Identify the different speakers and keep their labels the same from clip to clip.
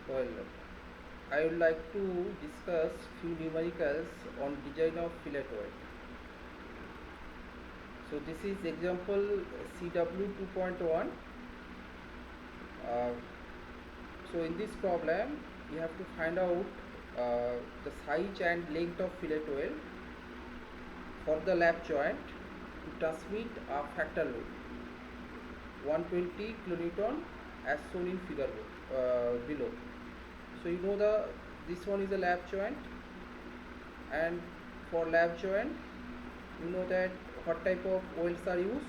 Speaker 1: Well, I would like to discuss few numericals on design of fillet oil. So this is example CW 2.1. Uh, so in this problem, you have to find out the size and length of fillet oil for the lap joint to transmit a factor load 120 kilonewton as shown in figure below. So you know this one is a lap joint, and for lap joint you know that what type of oils are used.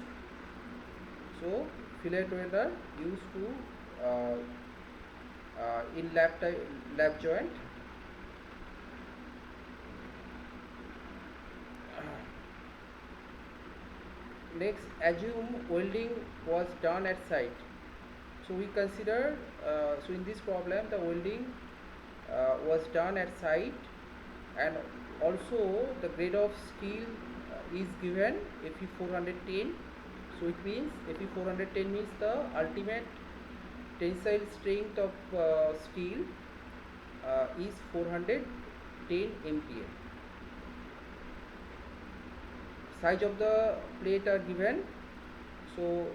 Speaker 1: So fillet oil are used to in lap joint. Next, assume welding was done at site. So we consider so in this problem the welding was done at site, and also the grade of steel is given Fe 410. So it means Fe 410 means the ultimate tensile strength of steel is 410 MPa. Size of the plate are given. So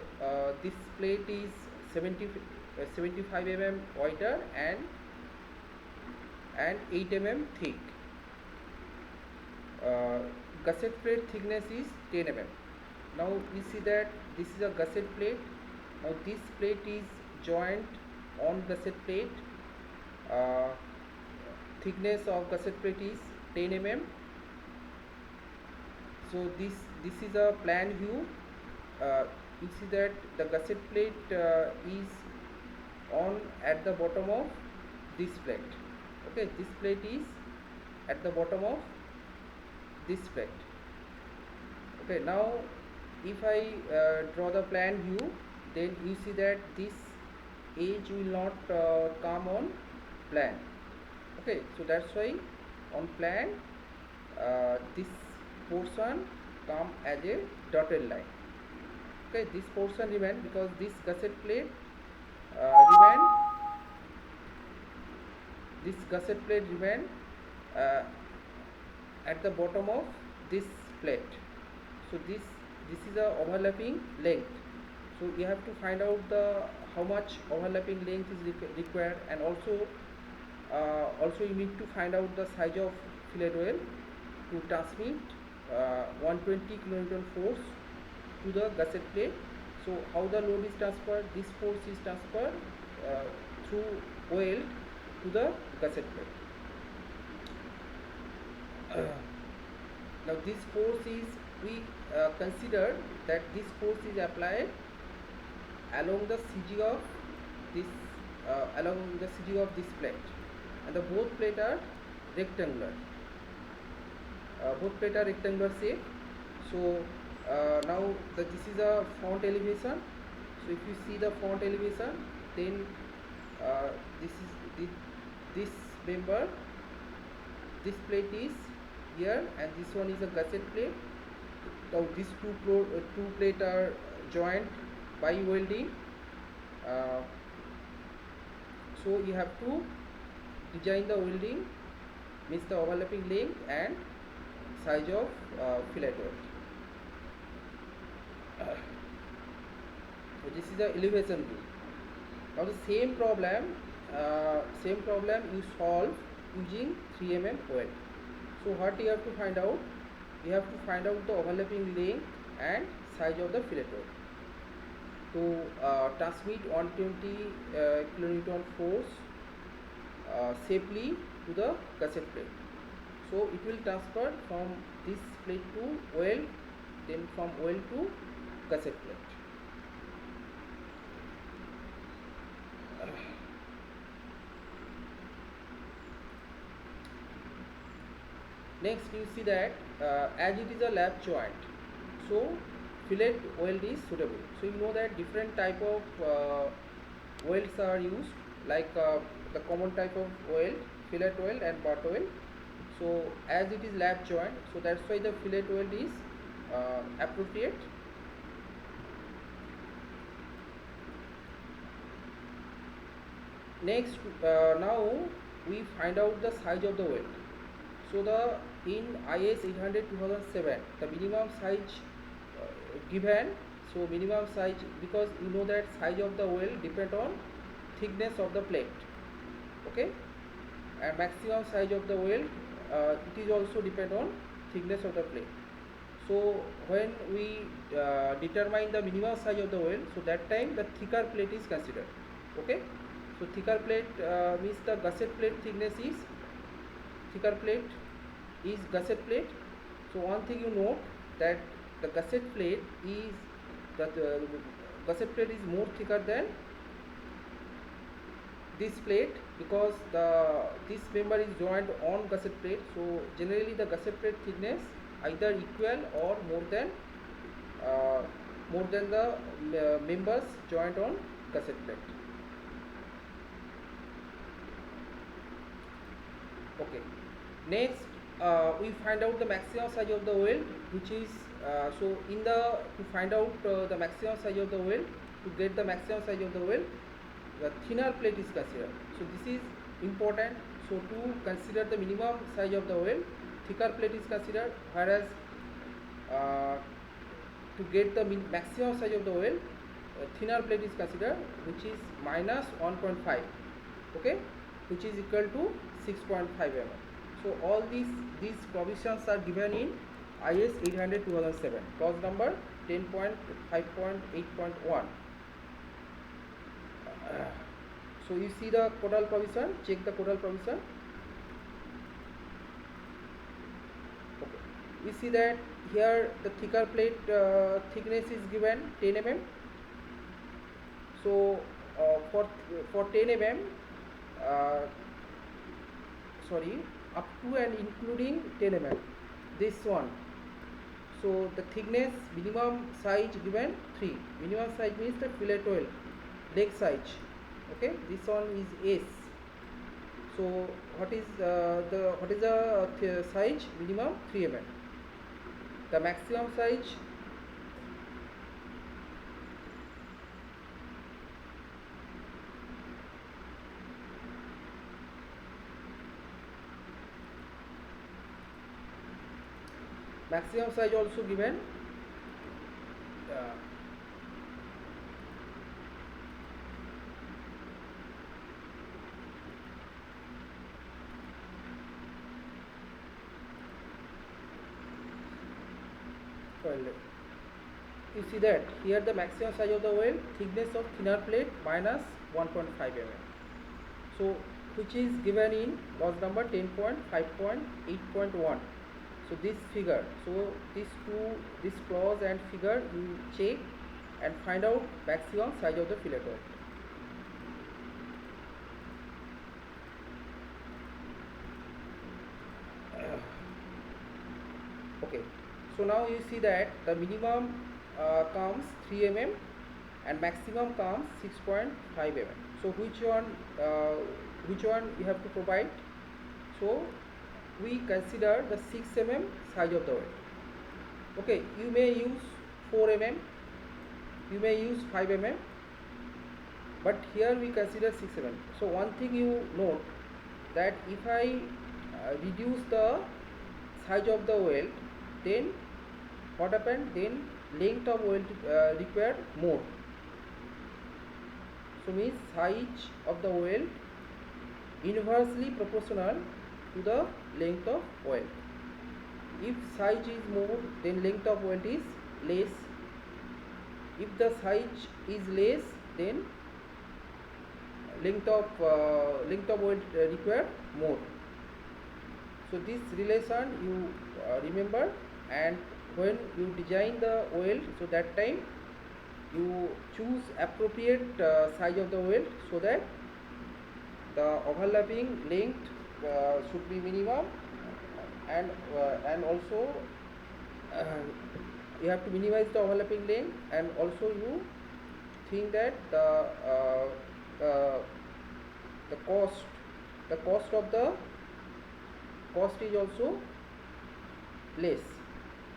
Speaker 1: this plate is 75 mm wider and 8 mm thick. Gusset plate thickness is 10 mm. Now we see that this is a gusset plate. Now this plate is joint on gusset plate. Thickness of gusset plate is 10 mm. So this is a plan view. You see that the gusset plate is on at the bottom of this plate. Okay, this plate is at the bottom of this plate. Okay, now if I draw the plan view, then you see that this edge will not come on plan. Okay, so that's why on plan this portion come as a dotted line. Okay, this portion remain because this gusset plate remain uh, at the bottom of this plate. So this is a overlapping length. So you have to find out the how much overlapping length is required, and also you need to find out the size of fillet oil to transmit 120 kilonewton force to the gusset plate. So how the load is transferred? This force is transferred through weld to the gusset plate. Now this force is, we consider that this force is applied along the CG of this plate, and the both plate are rectangular. Both plate are rectangular shape. So now this is a front elevation. So if you see the front elevation, then this member, this plate is here, and this one is a gusset plate. Now these two plate are joined by welding. So you have to design the welding, means the overlapping length and size of fillet oil. So this is the elevation view. Now the same problem you solve using 3 mm weld. So what you have to find out? You have to find out the overlapping length and size of the fillet oil to transmit 120 kilonewton force safely to the gusset plate. So it will transfer from this plate to weld, then from weld to gusset plate. Next you see that as it is a lap joint, so fillet weld is suitable. So you know that different type of welds are used, like the common type of weld, fillet weld and butt weld. So as it is lap joint, so that's why the fillet weld is appropriate. Next, now we find out the size of the weld. So the in IS 800 2007, the minimum size given. So minimum size, because you know that size of the weld depend on thickness of the plate. Okay, and maximum size of the weld, it is also depend on thickness of the plate. So when we determine the minimum size of the weld, so that time the thicker plate is considered. Okay, so thicker plate means the gusset plate thickness is thicker plate is gusset plate. So one thing you note, that the gusset plate is gusset plate is more thicker than this plate, because this member is joined on gusset plate. So generally the gusset plate thickness either equal or more than the members joined on gusset plate. Okay, next we find out the maximum size of the weld, which is so in the to find out the maximum size of the weld, to get the maximum size of the weld, the thinner plate is considered. So this is important. So to consider the minimum size of the weld, thicker plate is considered, whereas to get the maximum size of the weld, thinner plate is considered, which is minus 1.5. Okay, which is equal to 6.5 mm. So all these provisions are given in IS 800 2007, clause number 10.5.8.1. So you see the codal provision, check the codal provision. Okay, we see that here the thicker plate thickness is given 10 mm. So for 10 mm, sorry, up to and including 10 mm, this one. So the thickness minimum size given 3. Minimum size means the fillet weld leg size. Okay, this one is S. So what is the size? Minimum 3 mm. The maximum size, also given. Well, you see that here the maximum size of the weld, thickness of thinner plate minus 1.5 mm. So which is given in clause number 10.5.8.1. So this figure, so this clause and figure you check and find out maximum size of the fillet weld. Okay, so now you see that the minimum comes 3 mm and maximum comes 6.5 mm. So which one you have to provide? So we consider the 6 mm size of the weld. Okay, you may use 4 mm, you may use 5 mm, but here we consider 6 mm. So one thing you note, that if I reduce the size of the weld, then what happened? Then length of weld required more. So means size of the weld inversely proportional to the length of weld. If size is more, then length of weld is less. If the size is less, then length of weld required more. So this relation you remember, and when you design the weld, so that time you choose appropriate size of the weld, so that the overlapping length should be minimum, and also you have to minimize the overlapping length, and also you think that the cost is also less.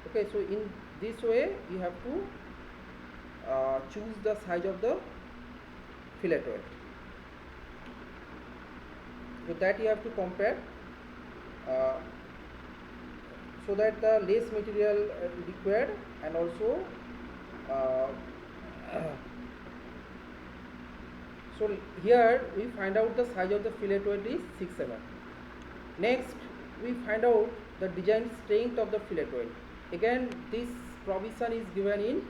Speaker 1: Okay, so in this way you have to choose the size of the fillet weld. So that you have to compare, uh, so that the less material required, and also uh, so here we find out the size of the fillet weight is 6 mm. Next we find out the design strength of the fillet weight. Again this provision is given in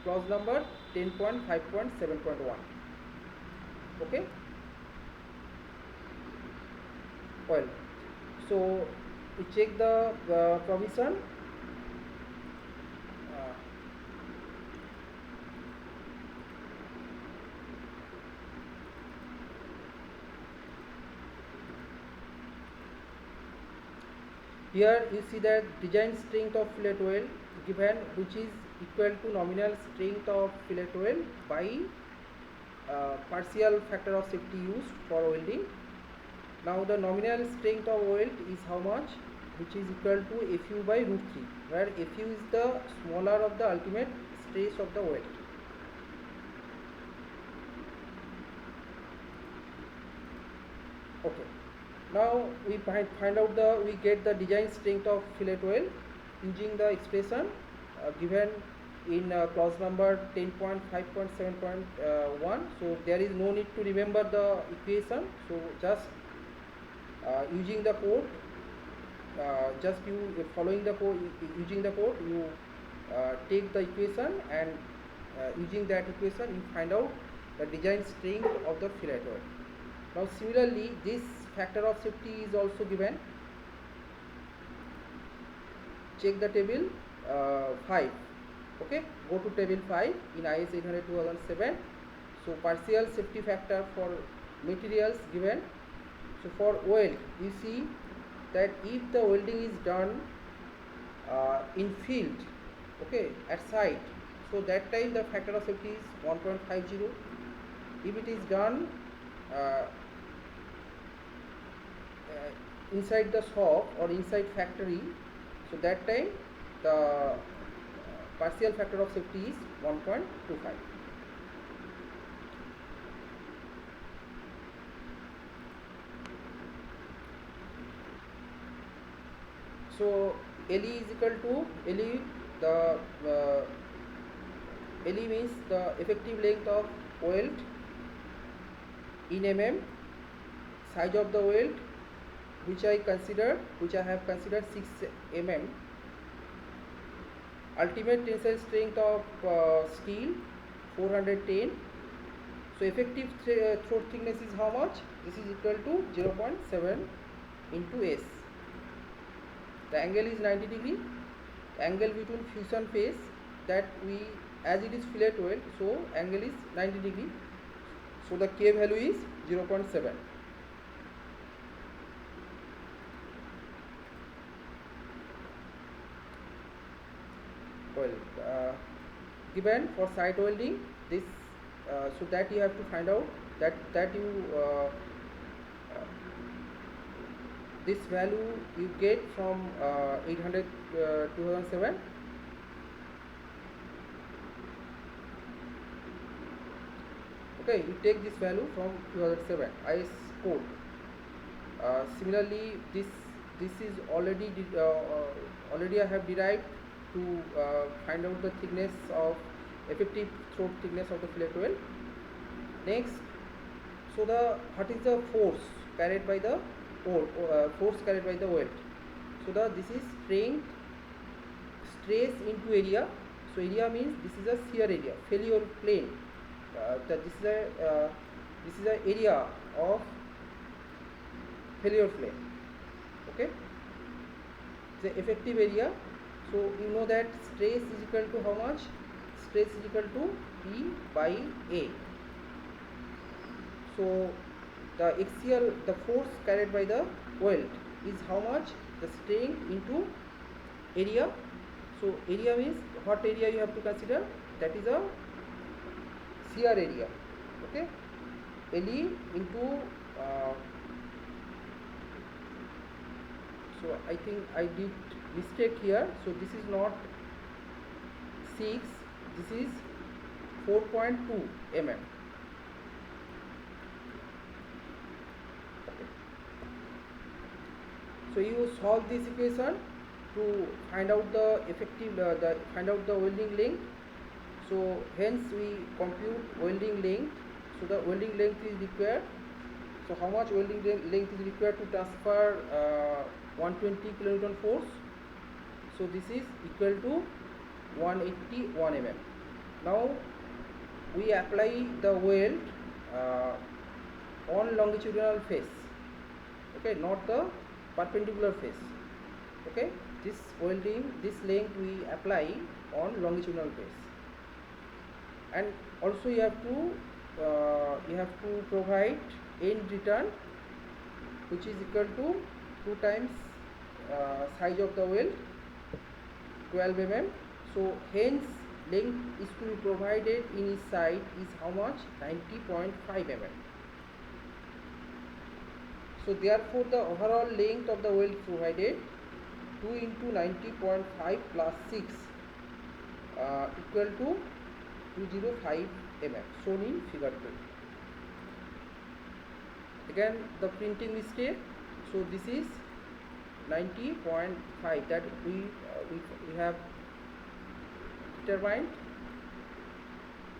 Speaker 1: clause number 10.5.7.1. okay. Well, so we check the provision. uh, Here you see that design strength of fillet oil given, which is equal to nominal strength of fillet oil by partial factor of safety used for welding. Now the nominal strength of weld is how much, which is equal to Fu by root 3, where Fu is the smaller of the ultimate stress of the weld. Okay. Now we find out we get the design strength of fillet oil using the expression given in clause number 10.5.7.1. So there is no need to remember the equation. So just using the code, just you following the code, using the code, you take the equation, and using that equation you find out the design strength of the fillet oil. Now similarly, this factor of safety is also given. Check the table 5. Okay, go to table 5 in IS 800/2007. So partial safety factor for materials given. So for weld, you see that if the welding is done in field, okay, at site, so that time the factor of safety is 1.50. If it is done inside the shop or inside factory, so that time the partial factor of safety is 1.25. So LE is equal to LE, the LE means the effective length of weld in mm, size of the weld which I have considered 6 mm, ultimate tensile strength of steel 410. So effective throat thickness is how much? This is equal to 0.7 into S. The angle is 90 degree. Angle between fusion phase, that we, as it is fillet weld, so angle is 90 degree. So the K value is 0.7. Well, given for site welding, this so that you have to find out that you this value you get from 800/2007. Okay, you take this value from 2007 IS code. Similarly, this is already I have derived to find out the thickness of effective throat thickness of the fillet weld. Next, so what is the force carried by the weld? So this is stress into area. So area means this is a shear area, failure plane. This is a area of failure plane. Okay, the effective area. So you know that stress is equal to how much? Stress is equal to P by A. So the axial, the force carried by the weld is how much? The strength into area. So area means what area you have to consider? That is a shear area. Okay, LE into so I think I did mistake here. So this is not 6, this is 4.2 mm. Okay. So you solve this equation to find out the effective find out the welding length. So hence we compute welding length. So the welding length is required. So how much welding length is required to transfer 120 kilonewton force? So this is equal to 181 mm. Now we apply the weld on longitudinal face, okay, not the perpendicular face. Okay, this length we apply on longitudinal face, and also you have to provide end return, which is equal to 2 times size of the weld, 12 mm. So hence length is to be provided in each side is how much? 90.5 mm. So therefore the overall length of the weld provided 2 into 90.5 plus 6 equal to 205 mm, shown in figure 2. Again the printing mistake. So this is 90.5 that we have determined.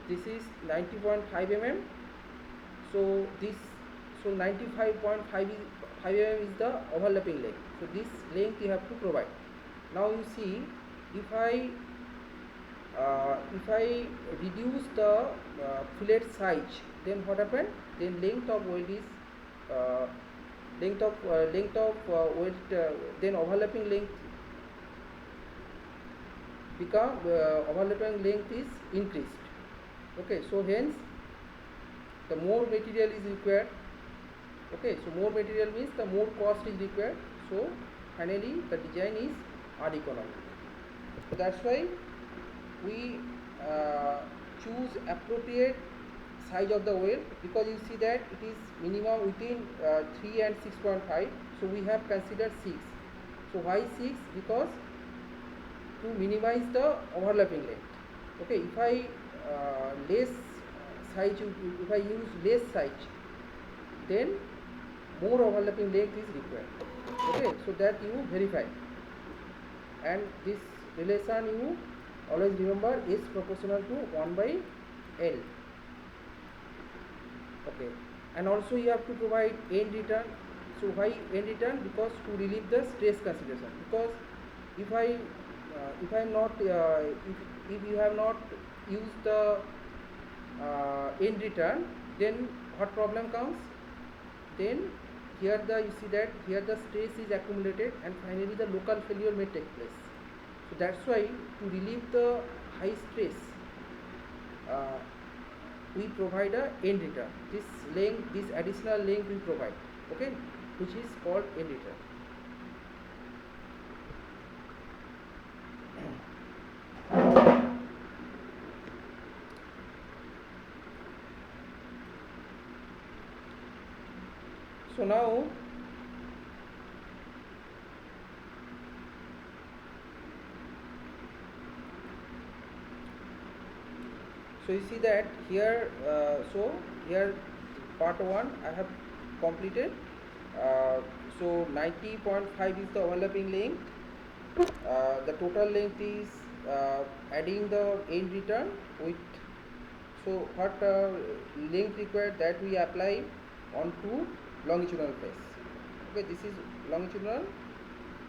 Speaker 1: This is 90.5 mm. So 95.5 mm is the overlapping length. So this length you have to provide. Now you see, if I reduce the fillet size, then what happened? Then length of weld is weld, then overlapping length become overlapping length is increased. Okay, so hence the more material is required. Okay, so more material means the more cost is required. So finally the design is uneconomical. So that's why we choose appropriate size of the weld, because you see that it is minimum within 3 and 6.5. so we have considered 6. So why 6? Because to minimize the overlapping length. Okay, if I less size, if I use less size, then more overlapping length is required. Okay, so that you verify, and this relation you always remember is proportional to 1 by L. Okay, and also you have to provide end return. So why end return? Because to relieve the stress consideration. Because if I'm not if you have not used the end return, then what problem comes? Then here you see that here the stress is accumulated, and finally the local failure may take place. So that's why to relieve the high stress, we provide a end return. This length, this additional length we provide, okay, which is called end return. So now you see that here, so here part 1 I have completed. So 90.5 is the overlapping length. The total length is adding the end return with, so what length required, that we apply onto longitudinal face. Okay, this is longitudinal,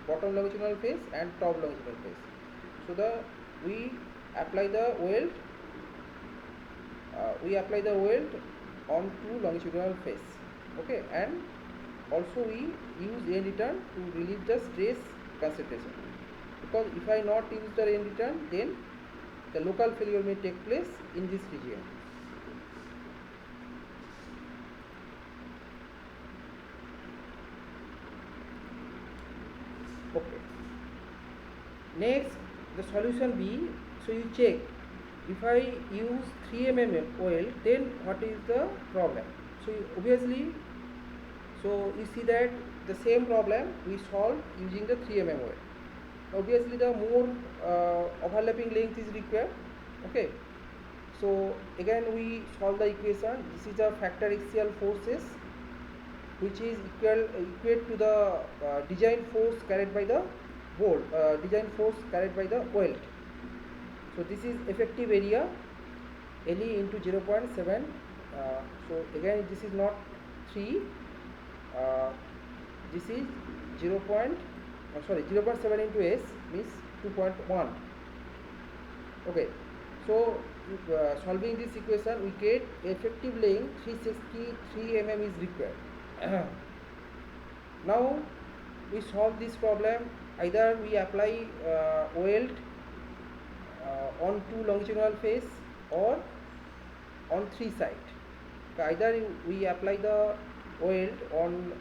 Speaker 1: bottom longitudinal face and top longitudinal face. So we apply the weld onto longitudinal face. Okay, and also we use end return to relieve the stress concentration, because if I not use the end return, then the local failure may take place in this region. Okay, next the solution B. So you check, if I use 3 mm weld, then what is the problem? So obviously, so you see that the same problem we solve using the 3 mm weld. Obviously the more overlapping length is required. Okay, so again we solve the equation. This is a factor axial forces. which is equate to the design force carried by the design force carried by the weld. So this is effective area LE into 0.7. So again this is not 3, this is 0.7 into S means 2.1. Okay, so solving this equation we get effective length 363 mm is required. Now we solve this problem, either we apply weld on 2 longitudinal face or on 3 side. Either we apply the weld on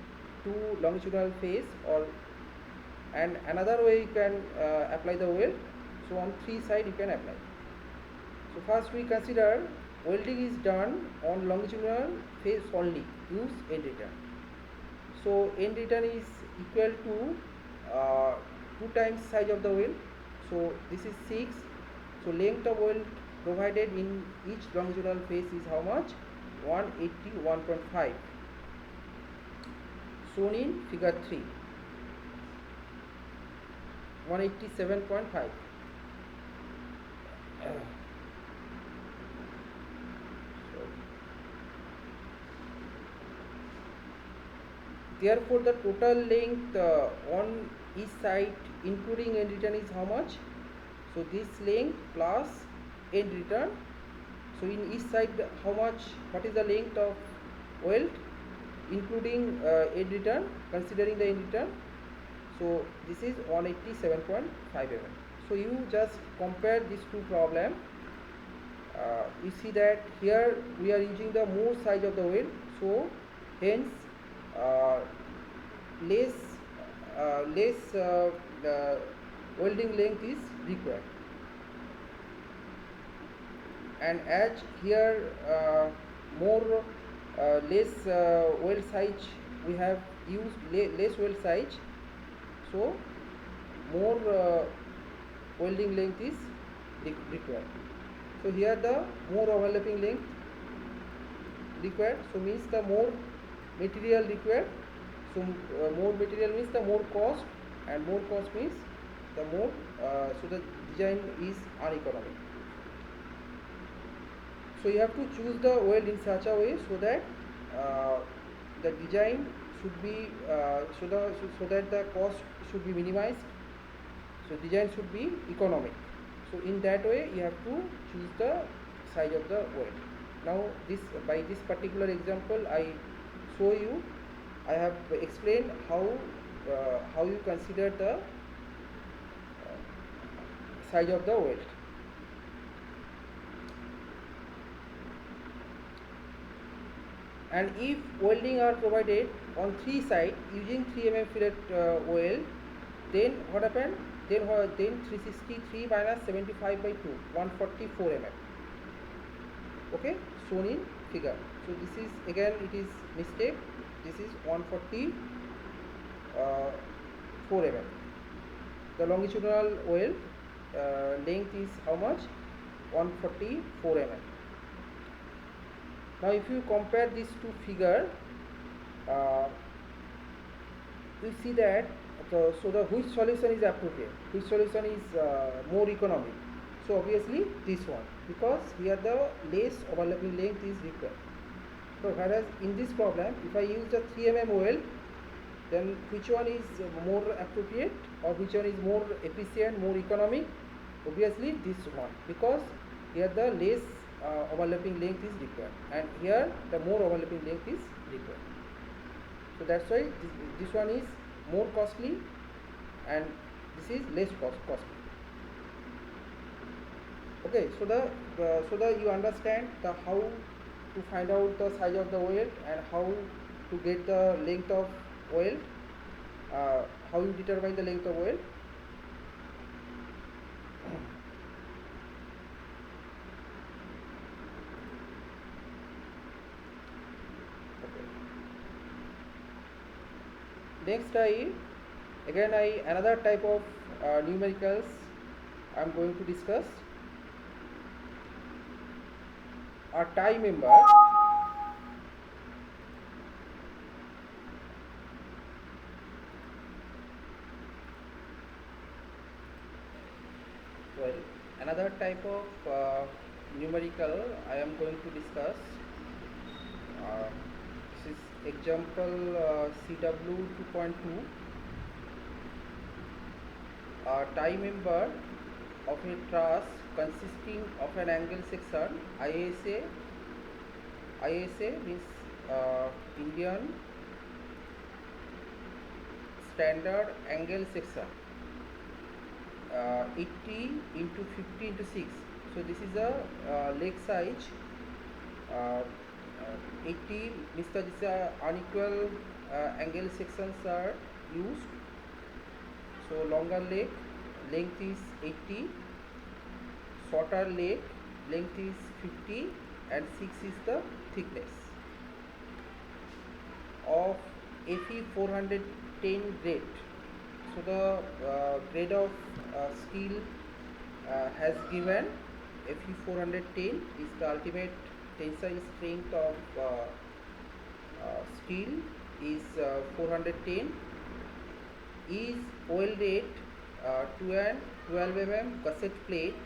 Speaker 1: 2 longitudinal face, or and another way you can apply the weld, so on 3 side you can apply. So first we consider welding is done on longitudinal face only, use end return. So end return is equal to 2 times size of the weld, so this is 6. So length of weld provided in each longitudinal face is how much? 181.5, shown in figure 3. 187.5. Therefore the total length on each side including end return is how much? So this length plus end return. So in each side how much, what is the length of weld including end return, considering the end return? So this is 187.5 mm. So you just compare these two problems. You see that here we are using the more size of the weld, so hence less welding length is required. And as here more less weld size, we have used less weld size, so more welding length is required. So here the more overlapping length required, so means the more material required. So more material means the more cost, and more cost means the more so the design is uneconomic. So you have to choose the weld in such a way so that the design should be so that the cost should be minimized, so design should be economic. So in that way you have to choose the size of the weld. Now this, by this particular example I show you, I have explained how you consider the size of the weld. And if welding are provided on 3 sides using 3 mm fillet weld, then what happened? Then 363 minus 75 by 2, 144 mm. Okay, shown in figure. So this is again, it is mistake. This is 144 mm. The longitudinal weld length is how much? 144 mm. Now if you compare these two figures, you see that so the which solution is appropriate, which solution is more economic? So obviously this one, because here the less overlapping length is required. So whereas in this problem, if I use the 3 mm weld, then which one is more appropriate, or which one is more efficient, more economic? Obviously this one, because here the less overlapping length is required, and here the more overlapping length is required. So that's why this one is more costly and this is less costly. Okay, so the you understand the how to find out the size of the weld and how to get the length of weld, how you determine the length of weld. Next another type of numericals I am going to discuss. A tie member well. Another type of numerical I am going to discuss. Uh, this is example CW 2.2. A tie member of a truss consisting of an angle section ISA means Indian Standard Angle Section 80 into 50 into 6. So this is a leg size uh, 80 means that this unequal angle sections are used. So longer leg length is 80, shorter leg length is 50, and 6 is the thickness of Fe 410 grade. So the grade of steel has given Fe 410 is the ultimate tensile strength of steel is 410, is welded to an 12 mm gusset plate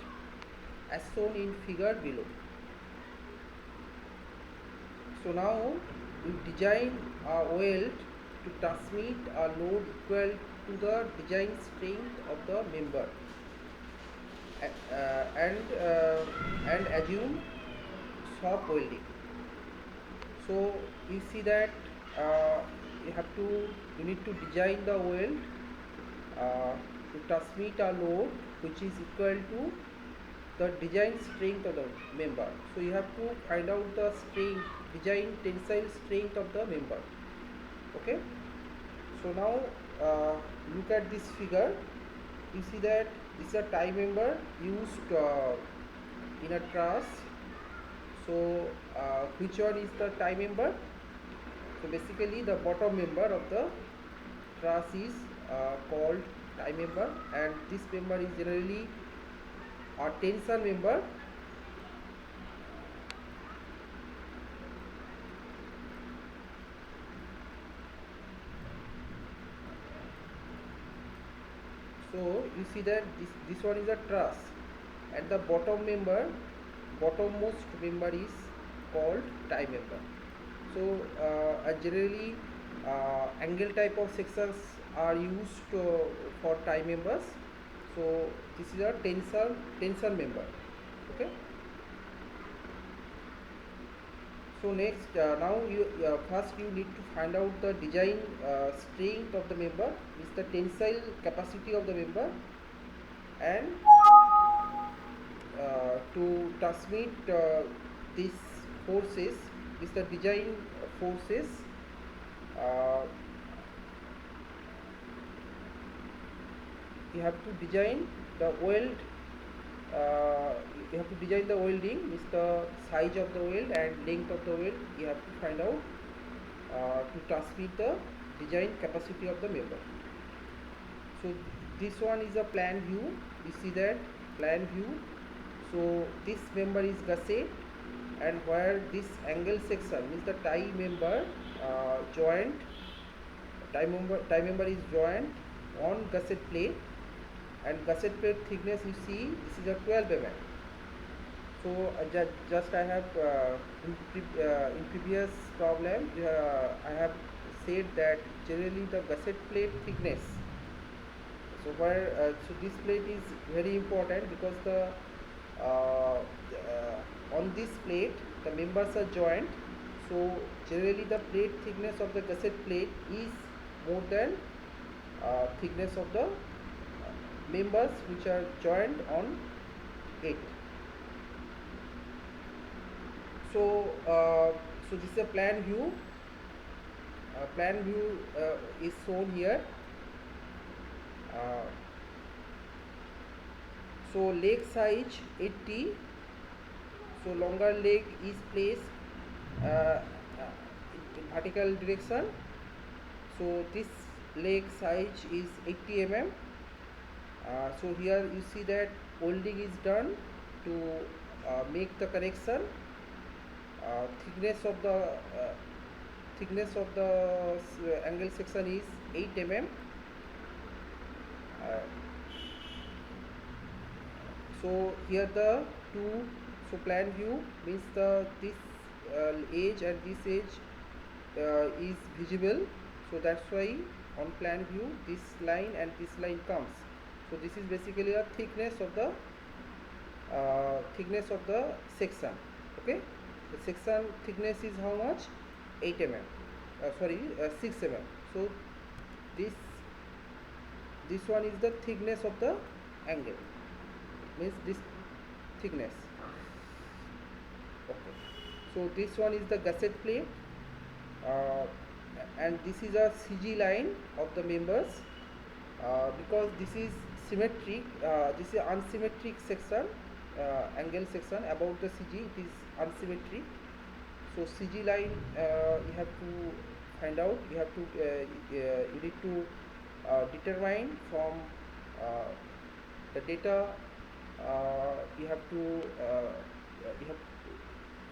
Speaker 1: as shown in figure below. So now we design a weld to transmit a load equal to the design strength of the member and assume soft welding. So you see that you need to design the weld to transmit a load which is equal to the design strength of the member. So you have to find out the strength, design tensile strength of the member. Okay. So now look at this figure. You see that this is a tie member used in a truss. So which one is the tie member? So basically the bottom member of the truss is called tie member, and this member is generally a tension member. So you see that this one is a truss, and the bottommost member is called tie member. So generally angle type of sections are used for tie members. So this is a tension member. Okay. So next now you first you need to find out the design strength of the member, is the tensile capacity of the member, and to transmit these forces, is the design forces you have to design the weld. You have to design the welding, is the size of the weld and length of the weld. You have to find out to transmit the design capacity of the member. So this one is a plan view. You see that plan view. So this member is gusset, and where this angle section is the tie member joint. Tie member is joint on gusset plate, and gusset plate thickness you see this is a 12 mm. So just I have in previous problem I have said that generally the gusset plate thickness. So so this plate is very important because the on this plate the members are joined. So generally the plate thickness of the gusset plate is more than thickness of the members which are joined on it. So so this is a plan view. Plan view is shown here. So leg size 80. So longer leg is placed in vertical direction. So this leg size is 80 mm. So here you see that welding is done to make the correction. Thickness of the angle section is 8 mm. So here the two, so plan view means the this edge and this edge is visible, so that's why on plan view this line and this line comes. So this is basically a thickness of the section. Okay, the section thickness is how much? 8 mm, 6 mm. So this this one is the thickness of the angle, means this thickness. Okay, so this one is the gusset plate, uh, and this is a CG line of the members, because this is symmetric, this is unsymmetric section, angle section about the CG, it is unsymmetric. So CG line you have to find out, you have to you need to determine from uh, the data, you have to you have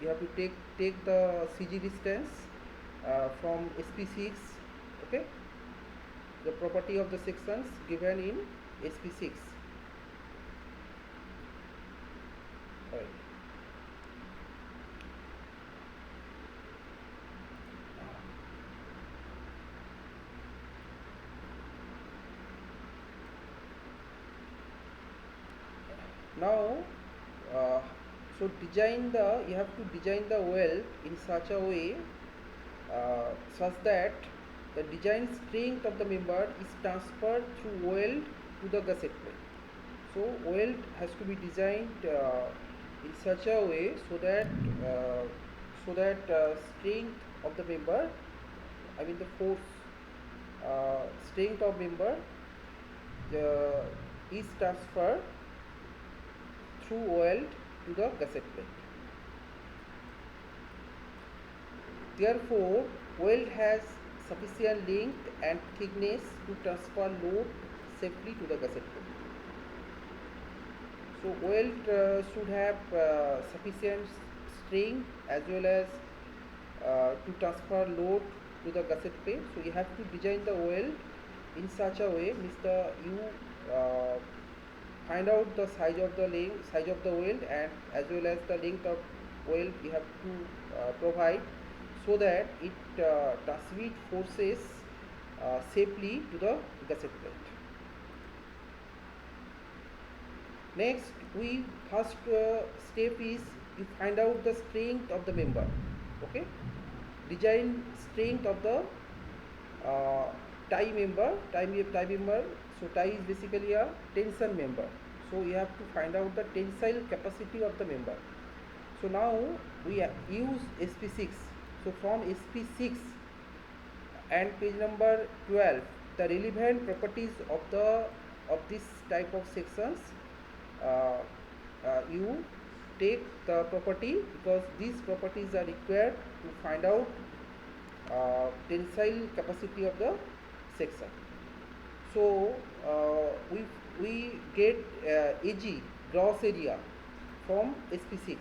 Speaker 1: you have to take the CG distance from SP6. Okay, the property of the sections given in SP6. Right. Now so you have to design the weld in such a way such that the design strength of the member is transferred through weld to the gusset plate. So weld has to be designed in such a way so that strength of the member, I mean the force strength of member is transferred through weld to the gusset plate. Therefore, weld has sufficient length and thickness to transfer load safely to the gusset plate. So weld should have sufficient strength as well as to transfer load to the gusset plate. So you have to design the weld in such a way, Mr. You find out the size of the weld and as well as the length of weld you have to provide, so that it transmit forces safely to the gusset plate. Next, we first step is you find out the strength of the member. Okay, design strength of the tie member. So tie is basically a tension member. So you have to find out the tensile capacity of the member. So now we use SP6. So from SP6 and page number 12, the relevant properties of this type of sections, you take the property, because these properties are required to find out tensile capacity of the section. So we get AG, gross area, from SP6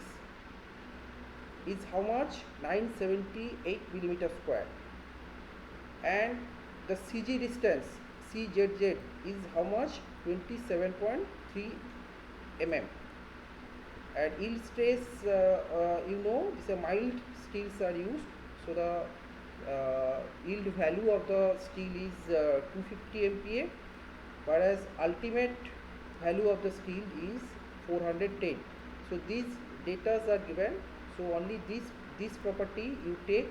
Speaker 1: is how much? 978 millimeter square, and the CG distance CZZ is how much? 27.3 mm, and yield stress, these are mild steels are used, so the yield value of the steel is 250 MPa, whereas ultimate value of the steel is 410. So these data are given, so only this property you take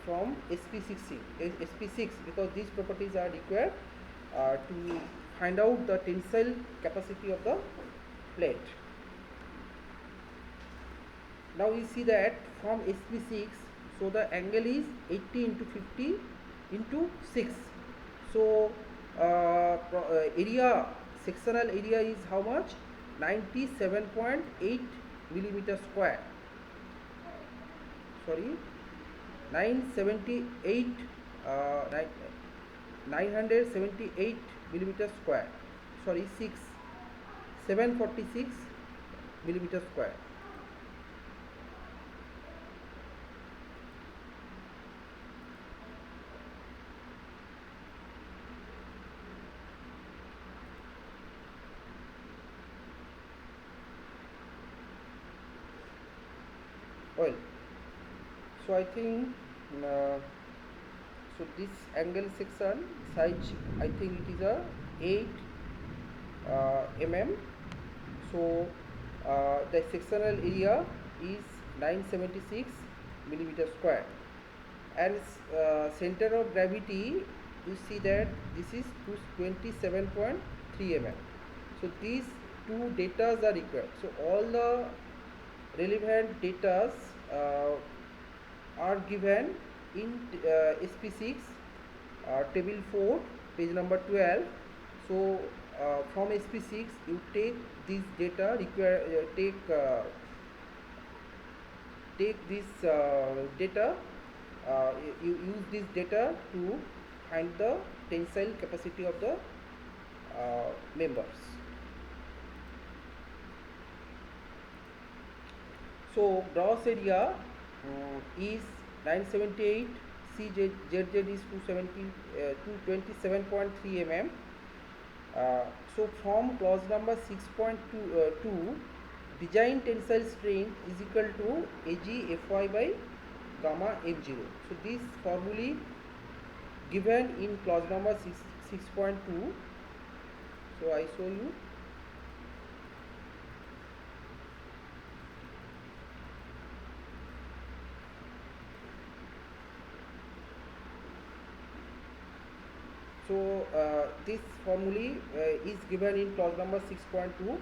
Speaker 1: from SP6, because these properties are required to find out the tensile capacity of the plate. Now we see that from SP6, so the angle is 80 into 50 into 6. So sectional area is how much? 97.8 millimeter square. Sorry, 978 millimeter square. Sorry, 746 millimeter square. oil. So I think uh, so this angle section size, I think it is a 8 mm. So the sectional area is 976 millimeter square, and center of gravity, you see that this is 27.3 mm. So these two datas are required. So all the relevant datas uh, are given in SP6 table 4 page number 12. So from SP6 you take this data require take this data, you use this data to find the tensile capacity of the members. So gross area is 978, ZZ is 227.3 mm. So from clause number 6.2, design tensile strength is equal to Ag Fy by gamma m0. So this formulae given in clause number 6.2. So I show you. So this formulae is given in clause number 6.2.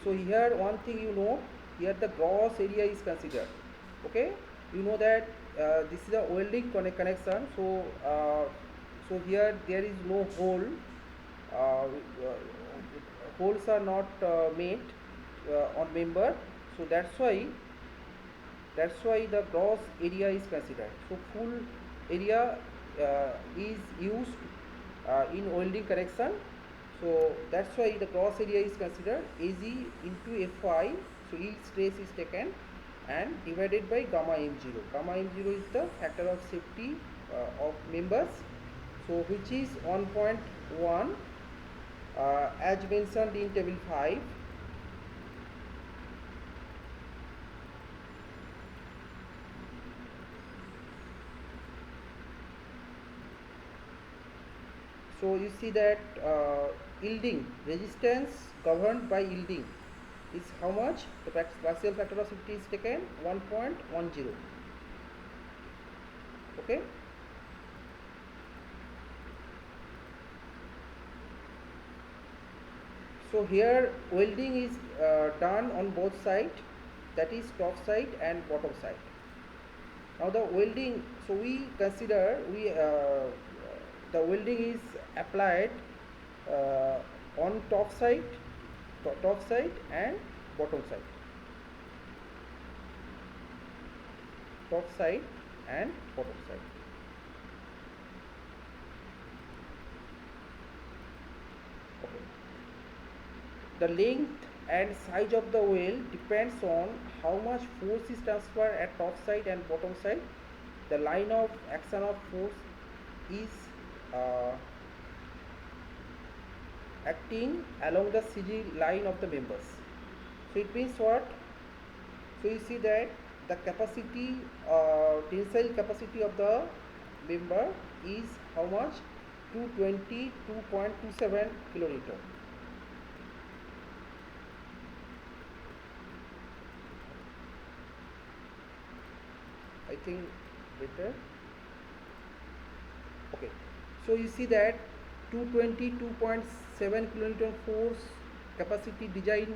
Speaker 1: So here one thing you know, here the gross area is considered. Okay, you know that this is a welding connection. So so here there is no hole. Holes are not made on member. So that's why the gross area is considered. So full area is used in welding correction. So that's why the gross area is considered Ag into Fy. So yield stress is taken and divided by gamma m0. Gamma m0 is the factor of safety of members. So which is 1.1 as mentioned in table 5. So you see that yielding resistance governed by yielding is how much? The partial factor of safety is taken 1.10. Okay. So here welding is done on both sides, that is top side and bottom side. Now the welding, so we consider the welding is applied on top side and bottom side. Top side and bottom side. Okay. The length and size of the weld depends on how much force is transferred at top side and bottom side. The line of action of force is acting along the CG line of the members. So it means what? So you see that the capacity, tensile capacity of the member is how much? 222.27 kilonewton. I think better. Okay, so you see that 222.7 kilonewton force capacity design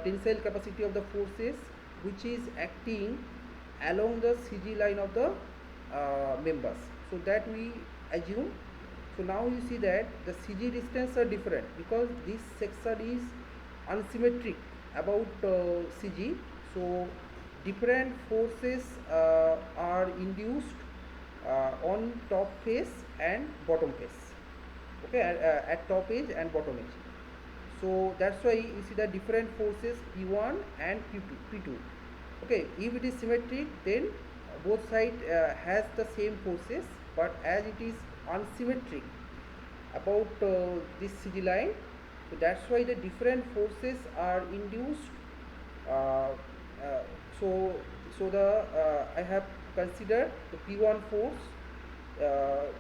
Speaker 1: tensile capacity of the forces which is acting along the CG line of the members. So that we assume. So now you see that the CG distance are different because this section is unsymmetric about CG. So different forces are induced on top face and bottom face. Okay, at top edge and bottom edge. So that's why you see the different forces P1 and P2. Okay, if it is symmetric, then both sides has the same forces, but as it is unsymmetric about this CG line, so that's why the different forces are induced. Uh, so so the I have considered the P1 force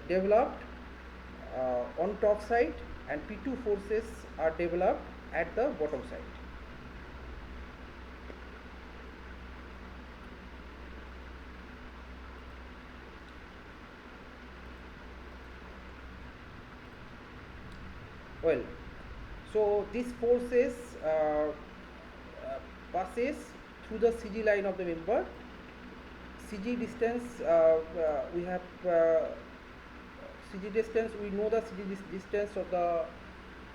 Speaker 1: developed on top side, and P2 forces are developed at the bottom side. Well, so these forces passes through the CG line of the member. CG distance we have CG distance, we know the CG distance of the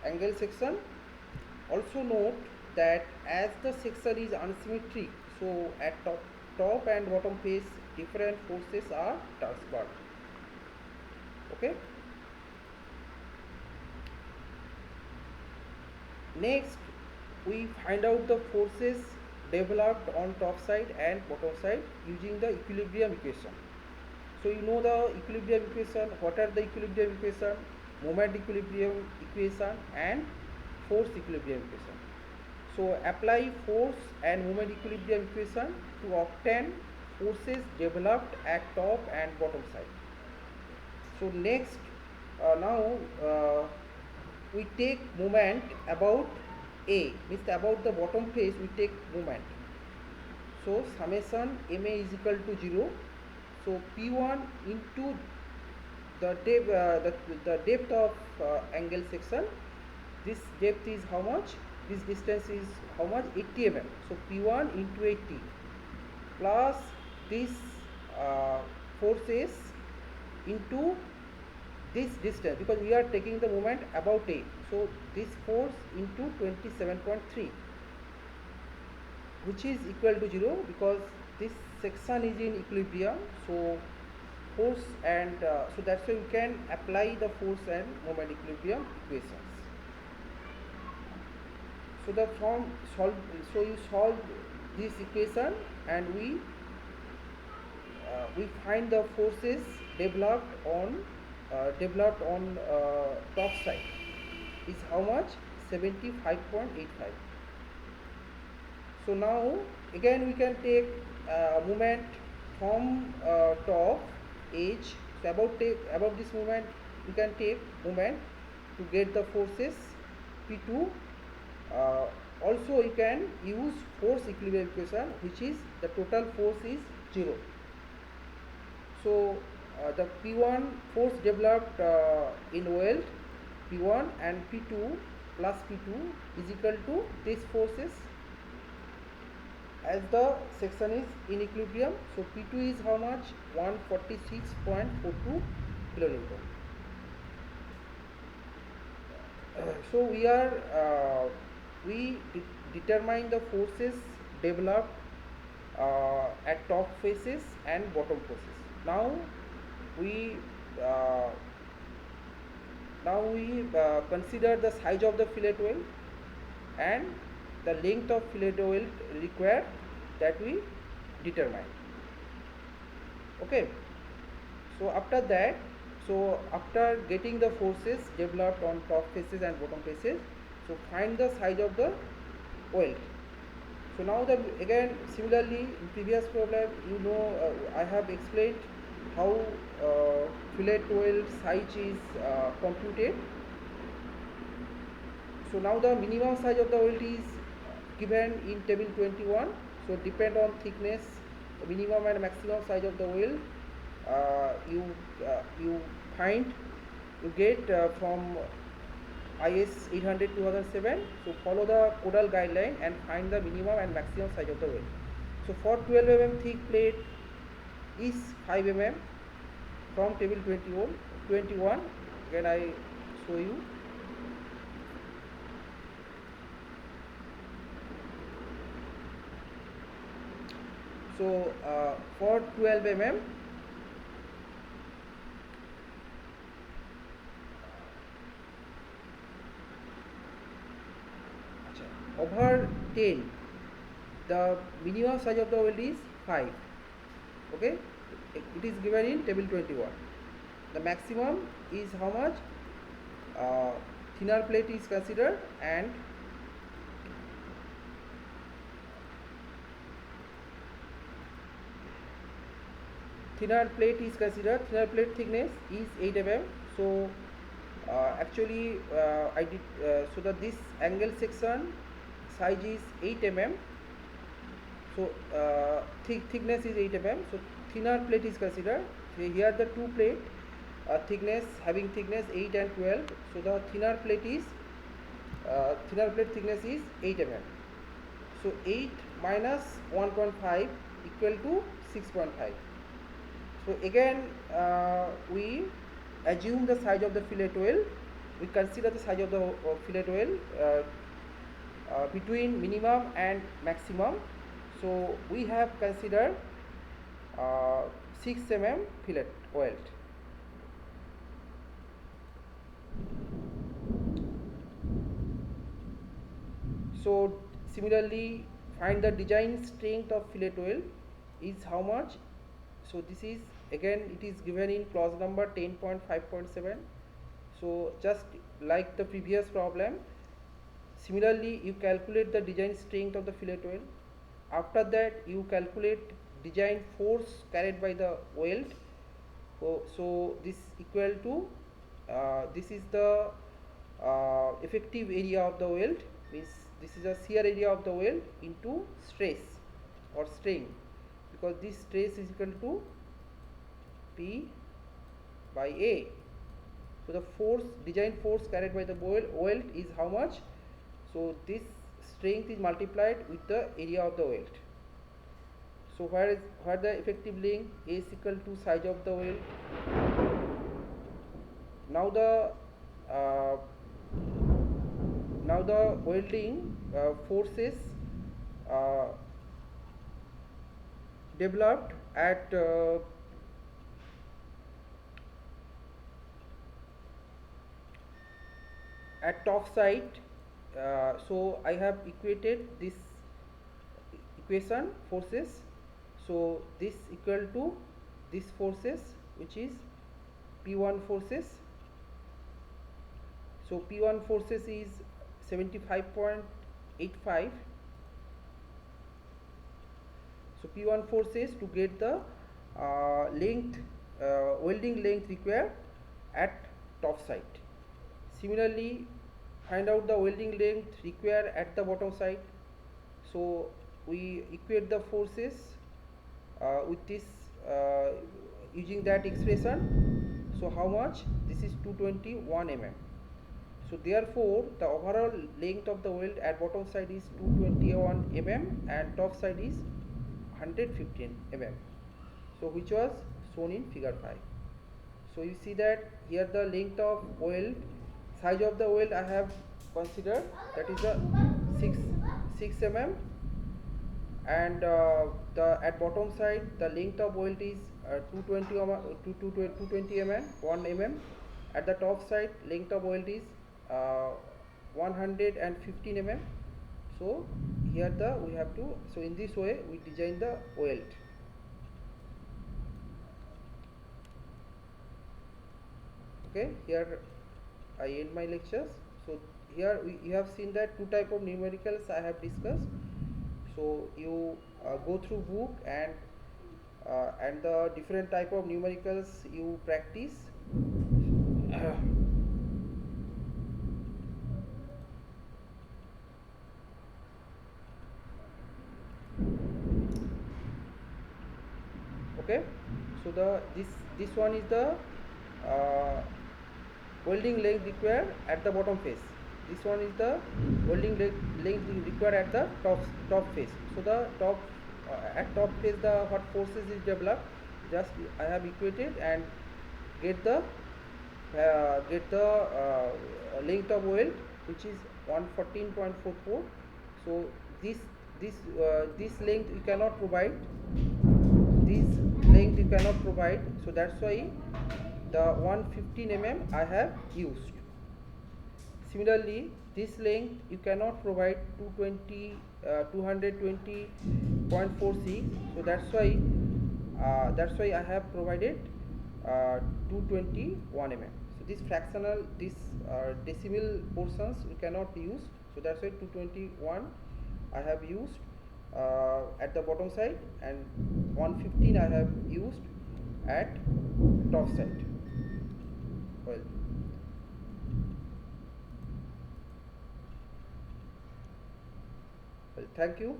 Speaker 1: angle section. Also note that as the section is unsymmetric, so at top and bottom face different forces are transferred. Okay. Next, we find out the forces developed on top side and bottom side using the equilibrium equation. So you know the equilibrium equation. What are the equilibrium equation? Moment equilibrium equation and force equilibrium equation. So apply force and moment equilibrium equation to obtain forces developed at top and bottom side. So next, now we take moment about A, means about the bottom face we take moment. So summation MA is equal to 0. So P1 into the depth of angle section. This depth is how much? This distance is how much? 80 mm. So P1 into 80 plus this forces into this distance, because we are taking the moment about A. So this force into 27.3, which is equal to 0 because this section is in equilibrium. So force and so that's why we can apply the force and moment equilibrium equations. So the so you solve this equation and we find the forces developed on top side is how much? 75.85. So now again we can take moment from top edge. So about this moment we can take moment to get the forces P2. Also you can use force equilibrium equation, which is the total force is 0. So the P1 force developed in weld P1 and P2 plus P2 is equal to these forces as the section is in equilibrium. So P2 is how much? 146.42 kilonewton. So we determine the forces developed at top faces and bottom faces. Now we consider the size of the fillet weld and the length of fillet weld required, that we determine. Okay. So after that, so after getting the forces developed on top faces and bottom faces, so find the size of the weld. So now again similarly in previous problem, you know, I have explained how fillet weld size is computed. So now the minimum size of the weld is given in table 21. So depend on thickness, the minimum and maximum size of the weld you get from IS 800 2007. So follow the codal guideline and find the minimum and maximum size of the weld. So for 12 mm thick plate is 5 mm from table 21. Again I show you. So for 12 mm over 10, the minimum size of the weld is 5. Okay, it is given in table 21. The maximum is how much? Thinner plate is considered, and thinner plate is considered. Thinner plate thickness is 8 mm. So actually I did so that this angle section size is 8 mm. So thickness is 8 mm. So thinner plate is considered. So here the two plate thickness having thickness 8 and 12. So the thinner plate thickness is 8 mm. So 8 minus 1.5 equal to 6.5. So again we assume the size of the fillet oil. We consider the size of the fillet oil between minimum and maximum. So we have considered 6 mm fillet oil. So similarly, find the design strength of fillet oil is how much. So this is again it is given in clause number 10.5.7. so just like the previous problem, similarly you calculate the design strength of the fillet oil. After that you calculate design force carried by the weld. So this equal to this is the effective area of the weld, means this is a shear area of the weld into stress or strain, because this stress is equal to P by A. So the force, design force carried by the weld is how much? So this strength is multiplied with the area of the weld. So where the effective length is equal to size of the weld. Now the welding forces developed at top side. So I have equated this equation forces. So this equal to this forces, which is P1 forces. So P1 forces is 75.85. So P1 forces to get the welding length required at top side. Similarly, find out the welding length required at the bottom side. So we equate the forces with this using that expression. So how much? This is 221 mm. So therefore the overall length of the weld at bottom side is 221 mm and top side is 115 mm. So which was shown in figure 5. So you see that here the length of weld, size of the weld I have considered, that is the 6 mm, and the at bottom side the length of weld is 220 mm, 1 mm. At the top side length of weld is 115 mm. So here we have to, so in this way we design the weld. Okay, here I end my lectures. So here you have seen that two type of numericals I have discussed. So you go through book and the different type of numericals you practice. Okay, so this one is the welding length required at the bottom face. This one is the welding length required at the top face. So the at top face the what forces is developed, just I have equated and get the length of weld, which is 114.44. So this length you cannot provide, so that's why the 115 mm I have used. Similarly, this length you cannot provide 220.46, so that's why I have provided 221 mm. So this fractional, decimal portions we cannot use, so that's why 221 I have used at the bottom side, and 115 I have used at top side. Well, thank you.